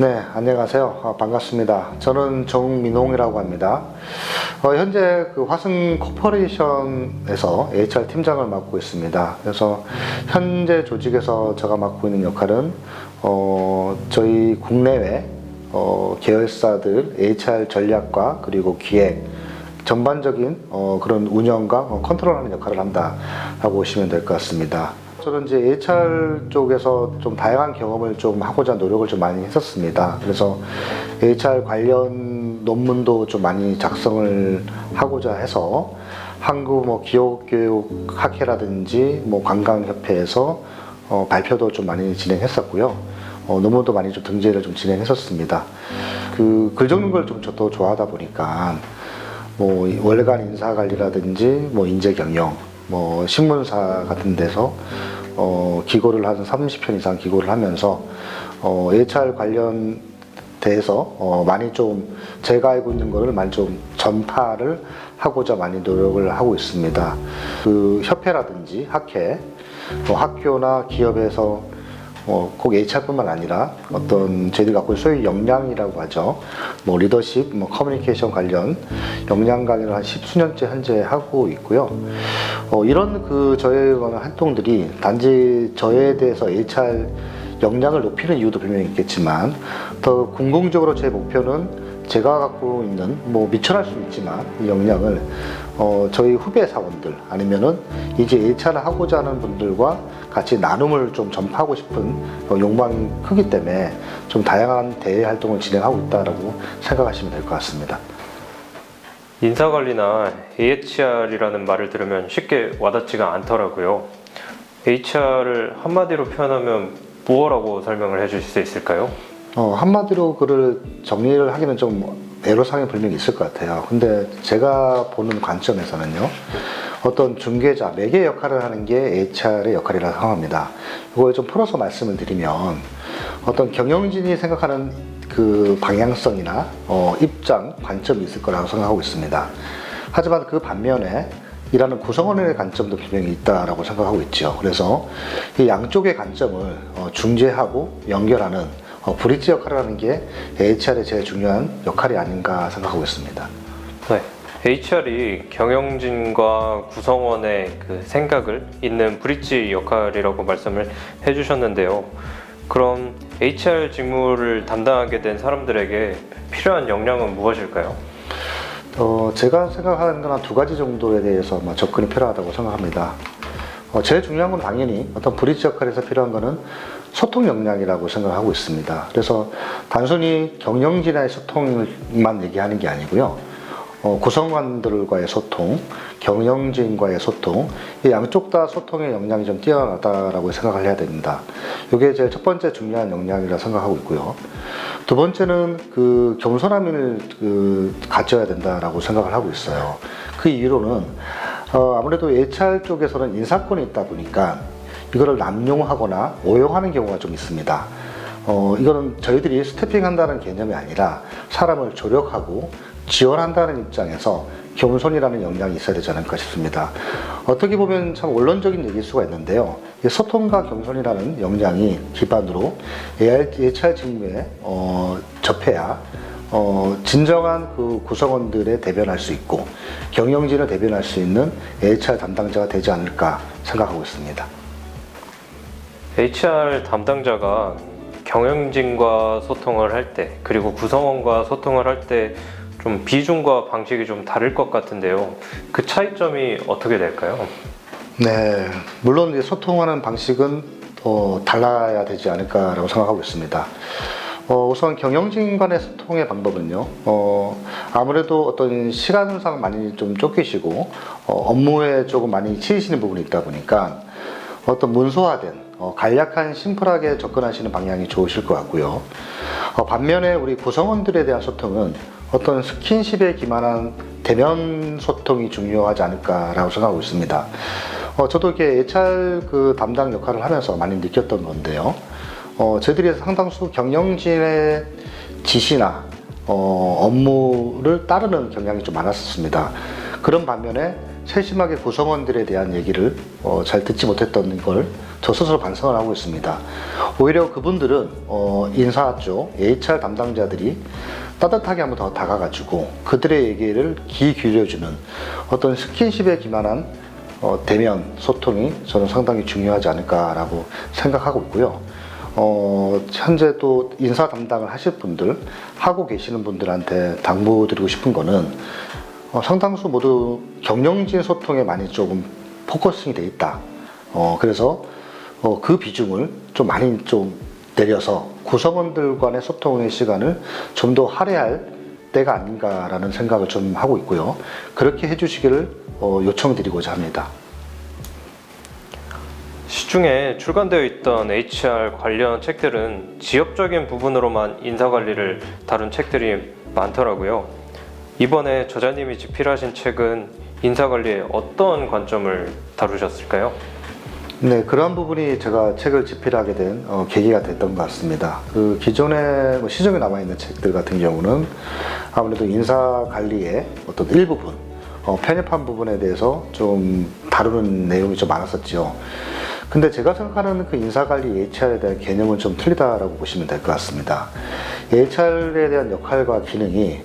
네, 안녕하세요. 반갑습니다. 저는 정민홍이라고 합니다. 현재 그 화승 코퍼레이션에서 HR 팀장을 맡고 있습니다. 그래서 현재 조직에서 제가 맡고 있는 역할은 저희 국내외 계열사들 HR 전략과 그리고 기획 전반적인 그런 운영과 컨트롤하는 역할을 한다라고 보시면 될 것 같습니다. 저는 이제 HR 쪽에서 좀 다양한 경험을 좀 하고자 노력을 좀 많이 했었습니다. 그래서 HR 관련 논문도 좀 많이 작성을 하고자 해서 한국 기업교육학회라든지 관광협회에서 발표도 좀 많이 진행했었고요. 논문도 많이 좀 등재를 좀 진행했었습니다. 그 글 적는 걸 좀 저도 좋아하다 보니까 월간 인사관리라든지 인재경영 신문사 같은 데서 기고를 한 30편 이상 기고를 하면서 HR 관련돼서 많이 좀 제가 알고 있는 거를 많이 좀 전파를 하고자 많이 노력을 하고 있습니다. 그 협회라든지 학회, 학교나 기업에서 꼭 HR뿐만 아니라 어떤 저희들이 갖고 있는 소위 역량이라고 하죠. 리더십, 커뮤니케이션 관련 역량 강의를 한 10수년째 현재 하고 있고요. 이런 저의 활동들이 단지 저에 대해서 HR 역량을 높이는 이유도 분명히 있겠지만 더 궁극적으로 제 목표는 제가 갖고 있는 미천할 수 있지만 이 역량을 저희 후배 사원들 아니면은 이제 HR을 하고자 하는 분들과 같이 나눔을 좀 전파하고 싶은 욕망이 크기 때문에 좀 다양한 대외 활동을 진행하고 있다라고 생각하시면 될 것 같습니다. 인사관리나 HR이라는 말을 들으면 쉽게 와닿지가 않더라고요. HR을 한마디로 표현하면 무엇라고 설명을 해주실 수 있을까요? 한마디로 그를 정리를 하기는 좀 애로사항이 분명히 있을 것 같아요. 근데 제가 보는 관점에서는요, 어떤 중개자, 매개 역할을 하는 게 HR의 역할이라고 생각합니다. 이걸 좀 풀어서 말씀을 드리면, 어떤 경영진이 생각하는 그 방향성이나 입장, 관점이 있을 거라고 생각하고 있습니다. 하지만 그 반면에 일하는 구성원의 관점도 분명히 있다라고 생각하고 있죠. 그래서 이 양쪽의 관점을 중재하고 연결하는 브릿지 역할을 하는 게 HR의 제일 중요한 역할이 아닌가 생각하고 있습니다. 네. HR이 경영진과 구성원의 그 생각을 잇는 브릿지 역할이라고 말씀을 해주셨는데요. 그럼 HR 직무를 담당하게 된 사람들에게 필요한 역량은 무엇일까요? 제가 생각하는 건 한 두 가지 정도에 대해서 접근이 필요하다고 생각합니다. 제일 중요한 건 당연히 어떤 브릿지 역할에서 필요한 거는 소통 역량이라고 생각하고 있습니다. 그래서 단순히 경영진의 소통만 얘기하는 게 아니고요. 구성원들과의 소통, 경영진과의 소통, 이 양쪽 다 소통의 역량이 좀 뛰어나다라고 생각을 해야 됩니다. 이게 제일 첫 번째 중요한 역량이라 생각하고 있고요. 두 번째는 그 겸손함을 가져야 된다라고 생각을 하고 있어요. 그 이유로는 아무래도 HR 쪽에서는 인사권이 있다 보니까 이거를 남용하거나 오용하는 경우가 좀 있습니다. 이거는 저희들이 스태핑한다는 개념이 아니라 사람을 조력하고 지원한다는 입장에서 겸손이라는 역량이 있어야 되지 않을까 싶습니다. 어떻게 보면 참 원론적인 얘기일 수가 있는데요. 소통과 겸손이라는 역량이 기반으로 HR 직무에 접해야 진정한 그 구성원들의 대변할 수 있고 경영진을 대변할 수 있는 HR 담당자가 되지 않을까 생각하고 있습니다. HR 담당자가 경영진과 소통을 할 때, 그리고 구성원과 소통을 할 때 좀 비중과 방식이 좀 다를 것 같은데요. 그 차이점이 어떻게 될까요? 네, 물론 이제 소통하는 방식은 달라야 되지 않을까라고 생각하고 있습니다. 우선 경영진 간의 소통의 방법은요, 아무래도 어떤 시간상 많이 좀 쫓기시고 업무에 조금 많이 치이시는 부분이 있다 보니까 어떤 문서화된 간략한 심플하게 접근하시는 방향이 좋으실 것 같고요. 반면에 우리 구성원들에 대한 소통은 어떤 스킨십에 기반한 대면 소통이 중요하지 않을까라고 생각하고 있습니다. 저도 이렇게 HR 담당 역할을 하면서 많이 느꼈던 건데요. 저희들이 상당수 경영진의 지시나 업무를 따르는 경향이 좀 많았습니다. 그런 반면에 세심하게 구성원들에 대한 얘기를 잘 듣지 못했던 걸 저 스스로 반성을 하고 있습니다. 오히려 그분들은 인사 쪽 HR 담당자들이 따뜻하게 한번 더 다가가지고 그들의 얘기를 귀 기울여주는 어떤 스킨십에 기반한 대면 소통이 저는 상당히 중요하지 않을까라고 생각하고 있고요. 현재 또 인사 담당을 하실 분들, 하고 계시는 분들한테 당부드리고 싶은 거는 상당수 모두 경영진 소통에 많이 조금 포커싱이 돼 있다. 그래서 그 비중을 좀 많이 좀 내려서 구성원들 간의 소통의 시간을 좀 더 할애할 때가 아닌가라는 생각을 좀 하고 있고요. 그렇게 해주시기를 요청드리고자 합니다. 시중에 출간되어 있던 HR 관련 책들은 지역적인 부분으로만 인사관리를 다룬 책들이 많더라고요. 이번에 저자님이 집필하신 책은 인사관리에 어떤 관점을 다루셨을까요? 네, 그러한 부분이 제가 책을 집필하게 된 계기가 됐던 것 같습니다. 그 기존에 시중에 남아있는 책들 같은 경우는 아무래도 인사관리의 어떤 일부분, 편협한 부분에 대해서 좀 다루는 내용이 좀 많았었죠. 근데 제가 생각하는 그 인사관리 HR에 대한 개념은 좀 틀리다라고 보시면 될 것 같습니다. HR에 대한 역할과 기능이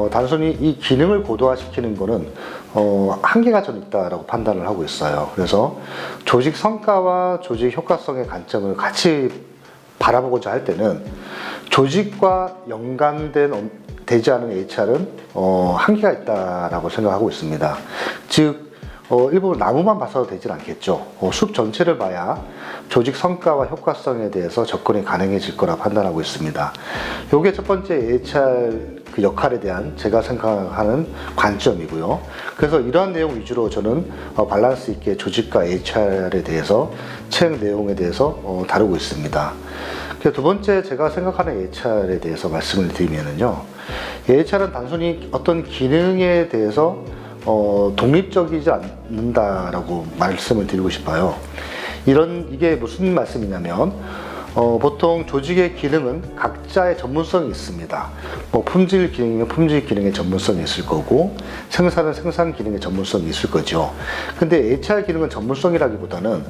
단순히 이 기능을 고도화시키는 거는 한계가 좀 있다라고 판단을 하고 있어요. 그래서 조직 성과와 조직 효과성의 관점을 같이 바라보고자 할 때는 조직과 되지 않은 HR은 한계가 있다라고 생각하고 있습니다. 즉 일부 나무만 봐서 되질 않겠죠. 숲 전체를 봐야 조직 성과와 효과성에 대해서 접근이 가능해질 거라 판단하고 있습니다. 이게 첫 번째 HR 그 역할에 대한 제가 생각하는 관점이고요. 그래서 이러한 내용 위주로 저는 밸런스 있게 조직과 HR에 대해서 책 내용에 대해서 다루고 있습니다. 두 번째 제가 생각하는 HR에 대해서 말씀을 드리면은요. HR은 단순히 어떤 기능에 대해서 독립적이지 않는다라고 말씀을 드리고 싶어요. 이게 무슨 말씀이냐면 보통 조직의 기능은 각자의 전문성이 있습니다. 품질 기능이면 품질 기능의 전문성이 있을 거고 생산은 생산 기능의 전문성이 있을 거죠. 근데 HR 기능은 전문성이라기보다는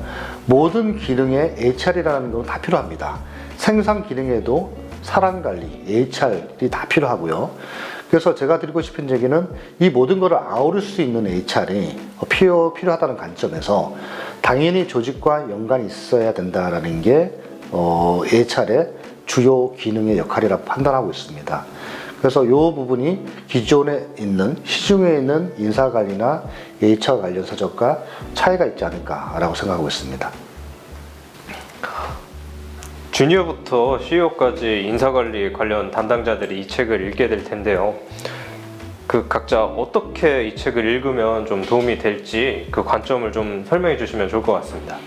모든 기능에 HR이라는 건 다 필요합니다. 생산 기능에도 사람 관리, HR이 다 필요하고요. 그래서 제가 드리고 싶은 얘기는 이 모든 것을 아우를 수 있는 HR이 필요하다는 관점에서 당연히 조직과 연관이 있어야 된다라는 게 HR의 주요 기능의 역할이라고 판단하고 있습니다. 그래서 이 부분이 기존에 있는 시중에 있는 인사관리나 HR 관련 서적과 차이가 있지 않을까라고 생각하고 있습니다. 주니어부터 CEO까지 인사관리 관련 담당자들이 이 책을 읽게 될 텐데요. 그 각자 어떻게 이 책을 읽으면 좀 도움이 될지 그 관점을 좀 설명해 주시면 좋을 것 같습니다.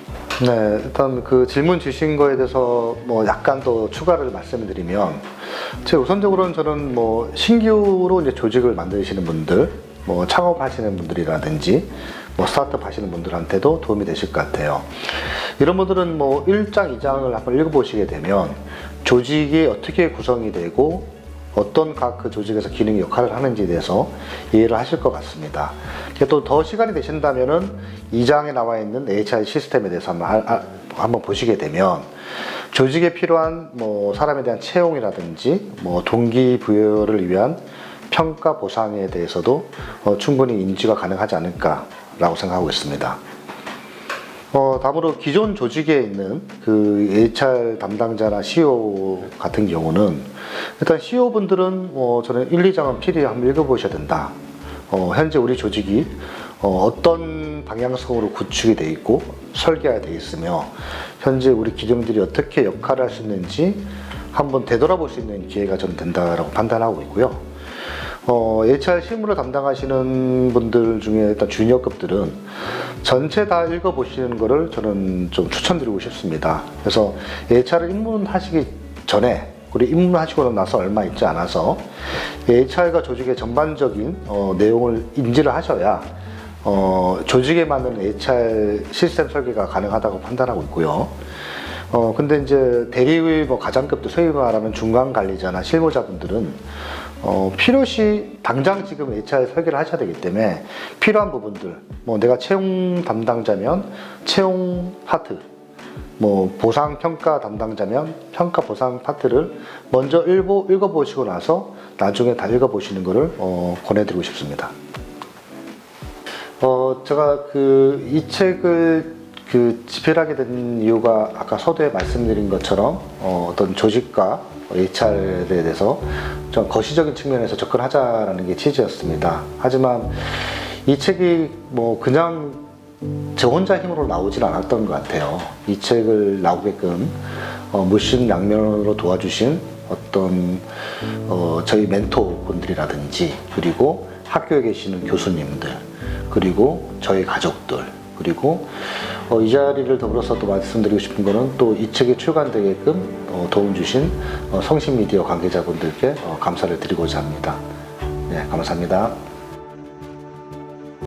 네, 일단 그 질문 주신 거에 대해서 약간 더 추가를 말씀을 드리면, 제 우선적으로는 저는 신규로 이제 조직을 만드시는 분들, 창업하시는 분들이라든지, 스타트업 하시는 분들한테도 도움이 되실 것 같아요. 이런 분들은 1장, 2장을 한번 읽어보시게 되면, 조직이 어떻게 구성이 되고, 어떤 각 그 조직에서 기능이 역할을 하는지에 대해서 이해를 하실 것 같습니다. 또 더 시간이 되신다면은 2장에 나와 있는 HR 시스템에 대해서 한번 보시게 되면 조직에 필요한 사람에 대한 채용이라든지 동기부여를 위한 평가 보상에 대해서도 충분히 인지가 가능하지 않을까라고 생각하고 있습니다. 다음으로 기존 조직에 있는 그 HR 담당자나 CEO 같은 경우는 일단 CEO 분들은 저는 1, 2장은 필히 한번 읽어보셔야 된다. 현재 우리 조직이 어떤 방향성으로 구축이 되어 있고 설계가 되어 있으며 현재 우리 기능들이 어떻게 역할을 할 수 있는지 한번 되돌아볼 수 있는 기회가 좀 된다라고 판단하고 있고요. HR 실무를 담당하시는 분들 중에 일단 주니어급들은 전체 다 읽어보시는 거를 저는 좀 추천드리고 싶습니다. 그래서 HR을 입문하시기 전에 우리 입문하시고 나서 얼마 있지 않아서 HR과 조직의 전반적인 내용을 인지를 하셔야 조직에 맞는 HR 시스템 설계가 가능하다고 판단하고 있고요. 근데 이제 대리의 과장급들, 소위 말하면 중간 관리자나 실무자분들은 필요시 당장 지금 HR 설계를 하셔야 되기 때문에 필요한 부분들, 내가 채용 담당자면 채용 파트, 뭐 보상 평가 담당자면 평가 보상 파트를 먼저 읽어보시고 나서 나중에 다 읽어보시는 것을 권해드리고 싶습니다. 제가 이 책을 집필하게 된 이유가 아까 서두에 말씀드린 것처럼 어떤 조직과 HR에 대해서 좀 거시적인 측면에서 접근하자라는 게 취지였습니다. 하지만 이 책이 뭐 그냥 제 혼자 힘으로 나오진 않았던 것 같아요. 이 책을 나오게끔 물심양면으로 도와주신 어떤 저희 멘토분들이라든지, 그리고 학교에 계시는 교수님들, 그리고 저희 가족들, 그리고 이 자리를 더불어서 또 말씀드리고 싶은 거는 또 이 책이 출간되게끔 도움 주신 성신미디어 관계자분들께 감사를 드리고자 합니다. 네, 감사합니다.